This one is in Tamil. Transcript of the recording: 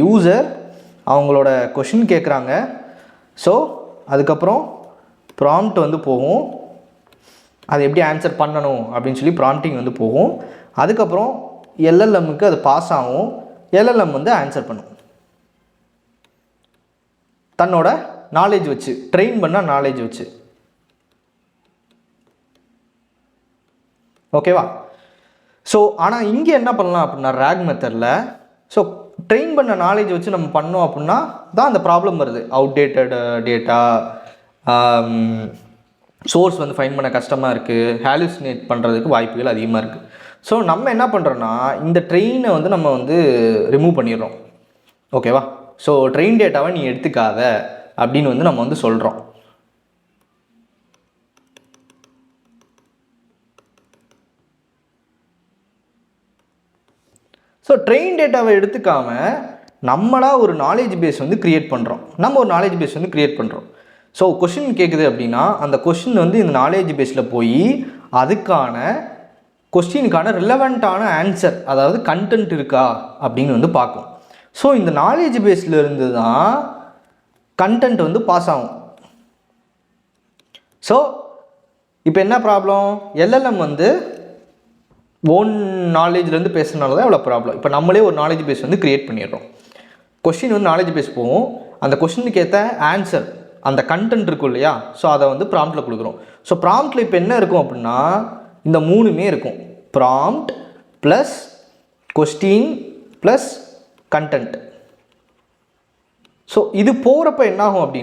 யூசர் அவங்களோட கொஷின் கேட்குறாங்க. ஸோ அதுக்கப்புறம் ப்ராம்ப்ட் வந்து போகும், அதை எப்படி ஆன்சர் பண்ணணும் அப்படின்னு சொல்லி ப்ராம்ப்டிங் வந்து போகும். அதுக்கப்புறம் எல்எல்எம்முக்கு அது பாஸ் ஆகும். எல்எல்எம் வந்து ஆன்சர் பண்ணும் தன்னோட நாலேஜ் வச்சு, ட்ரெயின் பண்ண நாலேஜ் வச்சு. ஓகேவா? ஸோ ஆனால் இங்கே என்ன பண்ணலாம் அப்படின்னா ரேக் மெத்தடில், ஸோ ட்ரெயின் பண்ண நாலேஜ் வச்சு நம்ம பண்ணோம் அப்படின்னா தான் அந்த ப்ராப்ளம் வருது. அவுடேட்டட் டேட்டா, சோர்ஸ் வந்து ஃபைண்ட் பண்ண கஷ்டமாக இருக்குது, ஹாலுசினேட் பண்ணுறதுக்கு வாய்ப்புகள் அதிகமாக இருக்குது. ஸோ நம்ம என்ன பண்ணுறோன்னா இந்த ட்ரெயினை வந்து நம்ம வந்து ரிமூவ் பண்ணிடுறோம். ஓகேவா? ஸோ ட்ரெயின் டேட்டாவை நீ எடுத்துக்காத அப்படின்னு வந்து நம்ம வந்து சொல்கிறோம். ஸோ ட்ரெயின் டேட்டாவை எடுத்துக்காமல் நம்மளாக ஒரு நாலேஜ் பேஸ் வந்து க்ரியேட் பண்ணுறோம். நம்ம ஒரு நாலேஜ் பேஸ் வந்து க்ரியேட் பண்ணுறோம். ஸோ கொஷின் கேட்குது அப்படின்னா அந்த கொஷின் வந்து இந்த நாலேஜ் பேஸில் போய் அதுக்கான கொஸ்டினுக்கான ரிலவெண்ட்டான ஆன்சர், அதாவது கண்டென்ட் இருக்கா அப்படின்னு வந்து பார்க்கும். ஸோ இந்த நாலேஜ் பேஸில் இருந்து தான் கண்டென்ட் வந்து பாஸ் ஆகும். ஸோ இப்போ என்ன ப்ராப்ளம்? எல்எல்எம் வந்து ஓன் நாலேஜ்லேருந்து பேசுகிறனால தான் எவ்வளோ ப்ராப்ளம். இப்போ நம்மளே ஒரு நாலேஜ் பேஸ் வந்து க்ரியேட் பண்ணிடுறோம். கொஸ்டின் வந்து நாலேஜ் பேஸ் போகும், அந்த கொஸ்டினுக்கு ஏற்ற ஆன்சர், அந்த கண்டென்ட் இருக்கும் இல்லையா, ஸோ அதை வந்து ப்ராம்ப்டில் கொடுக்குறோம். ஸோ ப்ராம்ப்டில் இப்போ என்ன இருக்கும் அப்படின்னா இந்த மூணுமே இருக்கும். Prompt plus question plus content. So இது போகிறப்ப என்ன ஆகும் அப்படின்னா